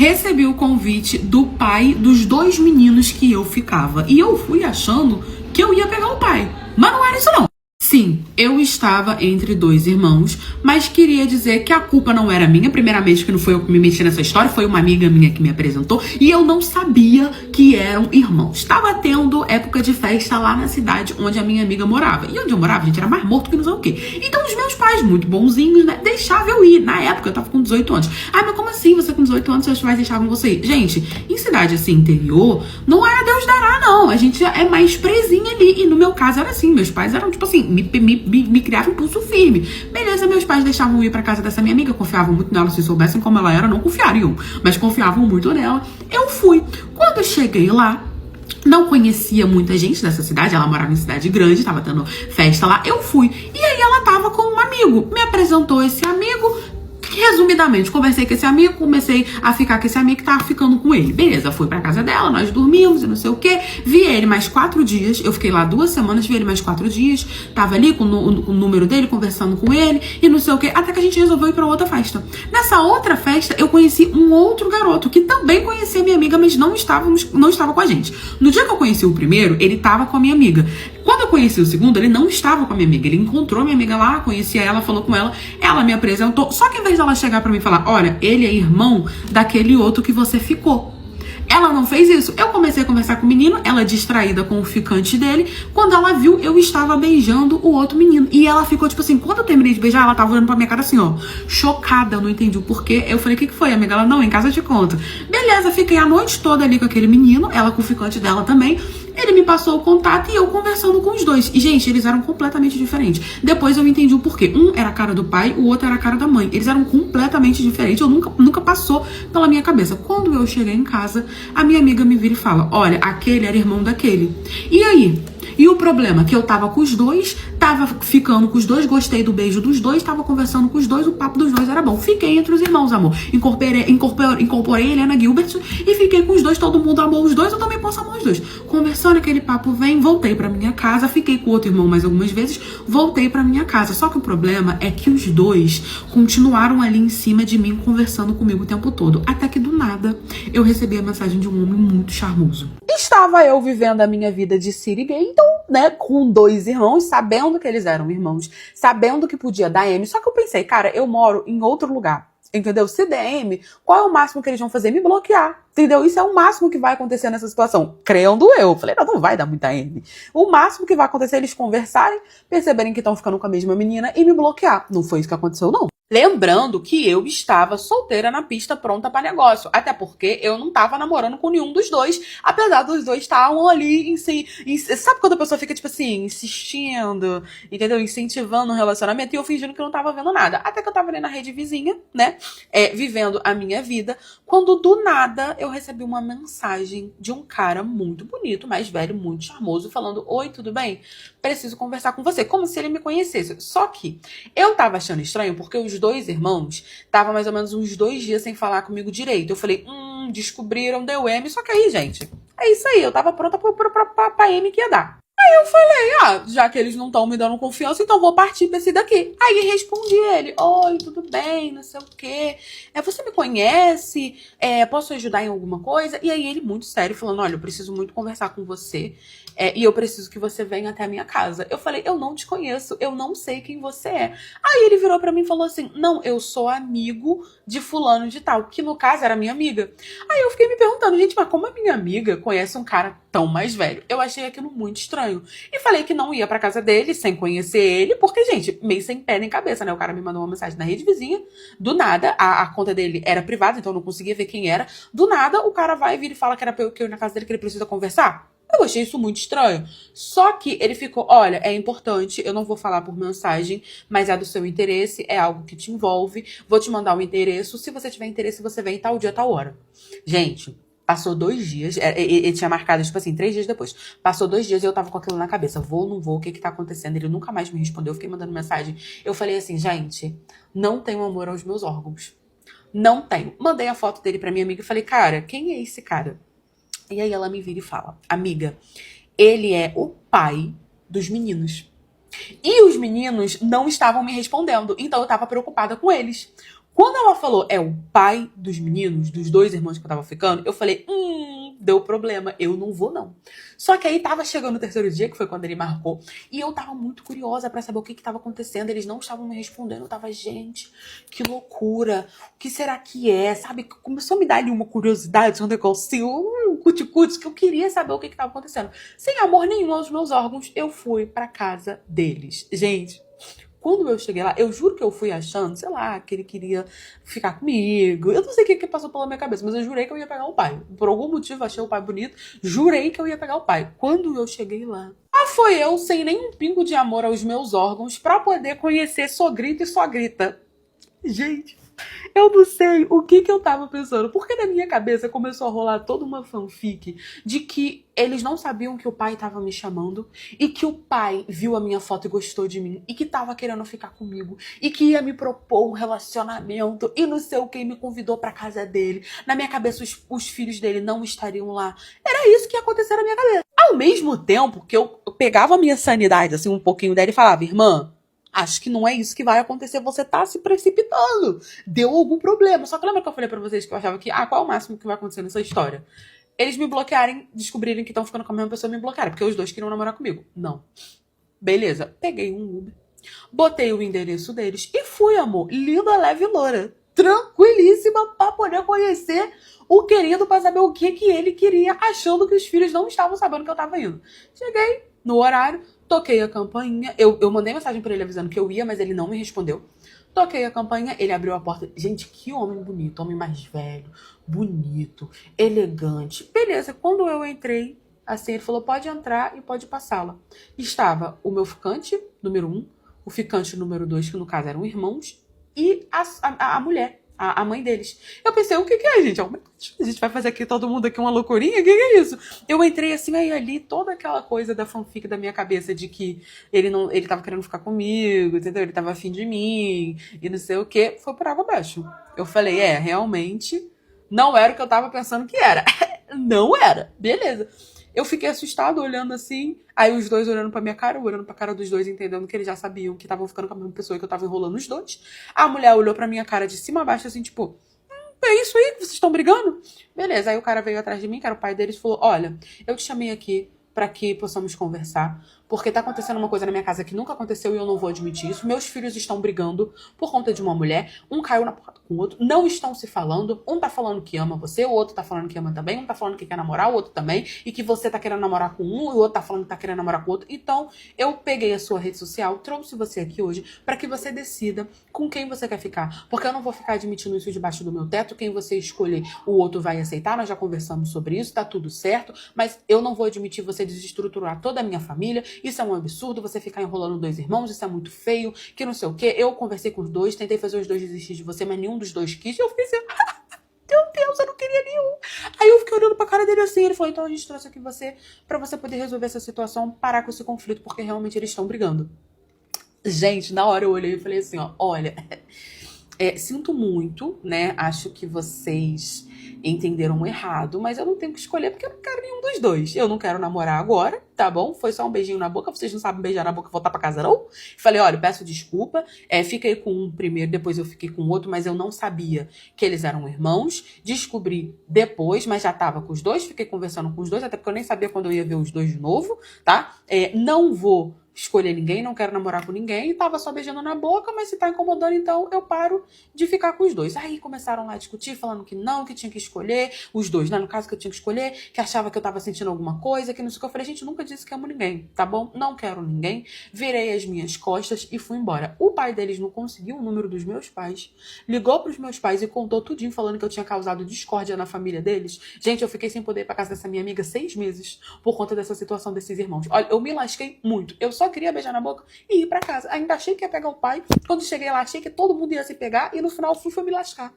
recebi o convite do pai dos 2 meninos que eu ficava. E eu fui achando que eu ia pegar o pai. Mas não era isso não. Sim, eu estava entre 2 irmãos, mas queria dizer que a culpa não era minha. Primeiramente, que não foi eu que me meti nessa história, foi uma amiga minha que me apresentou e eu não sabia que eram irmãos. Estava tendo época de festa lá na cidade onde a minha amiga morava. E onde eu morava, gente, era mais morto que não sei o quê. Então, os meus pais, muito bonzinhos, né, deixavam eu ir. Na época, eu tava com 18 anos. Ah, mas como assim? Você com 18 anos, seus pais deixavam você ir? Gente, em cidade assim, interior, não é Deus dará, não. A gente é mais presinha ali. E no meu caso era assim, meus pais eram, tipo assim, me criavam um pulso firme. Beleza, meus pais deixavam eu ir pra casa dessa minha amiga, confiavam muito nela, se soubessem como ela era, não confiariam, mas confiavam muito nela. Eu fui. Quando eu cheguei lá, não conhecia muita gente dessa cidade, ela morava em cidade grande, tava tendo festa lá, eu fui. E aí ela tava com um amigo, me apresentou esse amigo. Resumidamente, conversei com esse amigo, comecei a ficar com esse amigo que tava ficando com ele. Beleza, fui pra casa dela, nós dormimos e não sei o que. Vi ele mais 4 dias, eu fiquei lá 2 semanas, vi ele mais 4 dias. Tava ali com o número dele, conversando com ele e não sei o que. Até que a gente resolveu ir pra outra festa. Nessa outra festa, eu conheci um outro garoto que também conhecia minha amiga, mas não estava com a gente. No dia que eu conheci o primeiro, ele tava com a minha amiga. Quando eu conheci o segundo, ele não estava com a minha amiga. Ele encontrou minha amiga lá, conhecia ela, falou com ela, ela me apresentou. Só que em vez dela chegar pra mim e falar, olha, ele é irmão daquele outro que você ficou. Ela não fez isso. Eu comecei a conversar com o menino, ela distraída com o ficante dele. Quando ela viu, eu estava beijando o outro menino. E ela ficou, tipo assim, quando eu terminei de beijar, ela tava olhando pra minha cara assim, ó, chocada, eu não entendi o porquê. Eu falei, o que foi, amiga? Ela, não, em casa eu te conto. Beleza, fiquei a noite toda ali com aquele menino, ela com o ficante dela também. Ele me passou o contato e eu conversando com os dois. E, gente, eles eram completamente diferentes. Depois eu entendi o porquê. Um era a cara do pai, o outro era a cara da mãe. Eles eram completamente diferentes. Eu nunca passou pela minha cabeça. Quando eu cheguei em casa, a minha amiga me vira e fala, olha, aquele era irmão daquele. E aí? E o problema? Que eu tava com os dois, tava ficando com os dois, gostei do beijo dos dois, tava conversando com os dois, o papo dos dois era bom. Fiquei entre os irmãos, amor. Incorporei Helena Gilbert e fiquei com os dois, todo mundo amou os dois, eu também posso amar os dois. Conversando, aquele papo vem, voltei pra minha casa, fiquei com o outro irmão mais algumas vezes, voltei pra minha casa. Só que o problema é que os dois continuaram ali em cima de mim, conversando comigo o tempo todo. Até que do nada, eu recebi a mensagem de um homem muito charmoso. Estava eu vivendo a minha vida de sirigueira, então, né, com 2 irmãos, sabendo que eles eram irmãos, sabendo que podia dar M. Só que eu pensei, cara, eu moro em outro lugar. Entendeu? Se DM, qual é o máximo que eles vão fazer? Me bloquear. Entendeu? Isso é o máximo que vai acontecer nessa situação. Crendo eu. Falei, não vai dar muita M. O máximo que vai acontecer é eles conversarem, perceberem que estão ficando com a mesma menina e me bloquear. Não foi isso que aconteceu, não. Lembrando que eu estava solteira na pista, pronta para negócio. Até porque eu não estava namorando com nenhum dos dois, apesar dos dois estavam ali em si. Sabe quando a pessoa fica, tipo assim, insistindo, entendeu? Incentivando um relacionamento e eu fingindo que eu não tava vendo nada. Até que eu tava ali na rede vizinha, né? Vivendo a minha vida. Quando do nada eu recebi uma mensagem de um cara muito bonito, mais velho, muito charmoso, falando: oi, tudo bem? Preciso conversar com você. Como se ele me conhecesse. Só que eu tava achando estranho porque os 2 irmãos estavam mais ou menos uns 2 dias sem falar comigo direito. Eu falei, descobriram, deu M. Só que aí, gente, é isso aí. Eu tava pronta pra M que ia dar. Aí eu falei, já que eles não estão me dando confiança, então vou partir pra esse daqui. Aí respondi ele, oi, tudo bem, não sei o quê. Você me conhece? Posso ajudar em alguma coisa? E aí ele, muito sério, falando, olha, eu preciso muito conversar com você. E eu preciso que você venha até a minha casa. Eu falei, eu não te conheço, eu não sei quem você é. Aí ele virou pra mim e falou assim, não, eu sou amigo de fulano de tal, que no caso era minha amiga. Aí eu fiquei me perguntando, gente, mas como a minha amiga conhece um cara tão mais velho? Eu achei aquilo muito estranho. E falei que não ia pra casa dele sem conhecer ele, porque, gente, meio sem pé nem cabeça, né? O cara me mandou uma mensagem na rede vizinha, do nada, a conta dele era privada, então eu não conseguia ver quem era. Do nada, o cara vai vir e fala que era pra eu ir na casa dele, que ele precisa conversar. Eu achei isso muito estranho. Só que ele ficou, olha, é importante, eu não vou falar por mensagem, mas é do seu interesse, é algo que te envolve, vou te mandar um endereço, se você tiver interesse, você vem tal dia, tal hora. Gente, passou 2 dias, ele tinha marcado, tipo assim, 3 dias depois. Passou 2 dias e eu tava com aquilo na cabeça, vou, não vou, o que tá acontecendo? Ele nunca mais me respondeu, eu fiquei mandando mensagem. Eu falei assim, gente, não tenho amor aos meus órgãos. Não tenho. Mandei a foto dele pra minha amiga e falei, cara, quem é esse cara? E aí ela me vira e fala, amiga, ele é o pai dos meninos. E os meninos não estavam me respondendo, então eu tava preocupada com eles. Quando ela falou, é o pai dos meninos, dos dois irmãos que eu tava ficando, eu falei, deu problema, eu não vou não. Só que aí tava chegando o terceiro dia, que foi quando ele marcou, e eu tava muito curiosa pra saber o que tava acontecendo, eles não estavam me respondendo, eu tava, gente, que loucura, o que será que é, sabe? Começou a me dar ali uma curiosidade, um negocinho, cuticute, que eu queria saber o que tava acontecendo. Sem amor nenhum aos meus órgãos, eu fui pra casa deles. Gente, quando eu cheguei lá, eu juro que eu fui achando, sei lá, que ele queria ficar comigo. Eu não sei o que passou pela minha cabeça, mas eu jurei que eu ia pegar o pai. Por algum motivo, achei o pai bonito, jurei que eu ia pegar o pai. Quando eu cheguei lá, foi eu, sem nenhum pingo de amor aos meus órgãos, pra poder conhecer sogrita e sogrita. Gente, eu não sei o que eu tava pensando, porque na minha cabeça começou a rolar toda uma fanfic de que eles não sabiam que o pai tava me chamando e que o pai viu a minha foto e gostou de mim e que tava querendo ficar comigo e que ia me propor um relacionamento e não sei o que, e me convidou pra casa dele. Na minha cabeça os filhos dele não estariam lá. Era isso que ia acontecer na minha cabeça. Ao mesmo tempo que eu pegava a minha sanidade assim um pouquinho dela e falava, irmã, acho que não é isso que vai acontecer, você tá se precipitando. Deu algum problema. Só que lembra que eu falei pra vocês que eu achava que, qual é o máximo que vai acontecer nessa história? Eles me bloquearem, descobrirem que estão ficando com a mesma pessoa e me bloquearem, porque os dois queriam namorar comigo. Não. Beleza. Peguei um Uber, botei o endereço deles e fui, amor. Linda, leve e loura. Tranquilíssima pra poder conhecer o querido, pra saber o que ele queria, achando que os filhos não estavam sabendo que eu tava indo. Cheguei no horário, toquei a campainha. Eu mandei mensagem pra ele avisando que eu ia, mas ele não me respondeu. Toquei a campainha, ele abriu a porta. Gente, que homem bonito, homem mais velho, bonito, elegante. Beleza, quando eu entrei, assim, ele falou, pode entrar e pode passá-la. Estava o meu ficante, número 1, o ficante número 2, que no caso eram irmãos, e a mulher, a mãe deles. Eu pensei, o que é, gente? A gente vai fazer aqui, todo mundo aqui uma loucurinha? O que é isso? Eu entrei assim, aí ali, toda aquela coisa da fanfic da minha cabeça de que ele tava querendo ficar comigo, entendeu? Ele tava afim de mim, e não sei o que, foi por água abaixo. Eu falei, realmente, não era o que eu tava pensando que era. Não era. Beleza. Eu fiquei assustada, olhando assim, aí os dois olhando pra minha cara, eu olhando pra cara dos dois, entendendo que eles já sabiam que estavam ficando com a mesma pessoa e que eu tava enrolando os dois. A mulher olhou pra minha cara de cima a baixo, assim, tipo, é isso aí que vocês estão brigando? Beleza, aí o cara veio atrás de mim, que era o pai deles, e falou, olha, eu te chamei aqui pra que possamos conversar, porque tá acontecendo uma coisa na minha casa que nunca aconteceu e eu não vou admitir isso. Meus filhos estão brigando por conta de uma mulher, um caiu na porrada com o outro, não estão se falando, um tá falando que ama você, o outro tá falando que ama também, um tá falando que quer namorar, o outro também, e que você tá querendo namorar com um, e o outro tá falando que tá querendo namorar com o outro. Então, eu peguei a sua rede social, trouxe você aqui hoje, pra que você decida com quem você quer ficar, porque eu não vou ficar admitindo isso debaixo do meu teto. Quem você escolher, o outro vai aceitar, nós já conversamos sobre isso, tá tudo certo, mas eu não vou admitir você desestruturar toda a minha família, isso é um absurdo, você ficar enrolando dois irmãos, isso é muito feio, que não sei o quê. Eu conversei com os dois, tentei fazer os dois desistir de você, mas nenhum dos dois quis, e eu fiquei assim, meu Deus, eu não queria nenhum. Aí eu fiquei olhando pra cara dele assim, ele falou, então a gente trouxe aqui você pra você poder resolver essa situação, parar com esse conflito, porque realmente eles estão brigando. Gente, na hora eu olhei e falei assim, olha, sinto muito, né, acho que vocês entenderam errado, mas eu não tenho que escolher porque eu não quero nenhum dos dois. Eu não quero namorar agora, tá bom? Foi só um beijinho na boca, vocês não sabem beijar na boca e voltar pra casa, não? Falei, olha, peço desculpa, fiquei com um primeiro, depois eu fiquei com o outro, mas eu não sabia que eles eram irmãos. Descobri depois, mas já tava com os dois, fiquei conversando com os dois, até porque eu nem sabia quando eu ia ver os dois de novo, tá? Não vou escolher ninguém, não quero namorar com ninguém, tava só beijando na boca, mas se tá incomodando, então eu paro de ficar com os dois. Aí começaram lá a discutir, falando que não, que tinha que escolher, os dois, né, no caso que eu tinha que escolher, que achava que eu tava sentindo alguma coisa, que não sei o que. Eu falei, gente, nunca disse que amo ninguém, tá bom? Não quero ninguém. Virei as minhas costas e fui embora. O pai deles não conseguiu o número dos meus pais, ligou pros meus pais e contou tudinho, falando que eu tinha causado discórdia na família deles. Gente, eu fiquei sem poder ir pra casa dessa minha amiga 6 meses por conta dessa situação desses irmãos. Olha, eu me lasquei muito. Eu só queria beijar na boca e ir pra casa. Ainda achei que ia pegar o pai. Quando cheguei lá, achei que todo mundo ia se pegar e no final fui me lascar.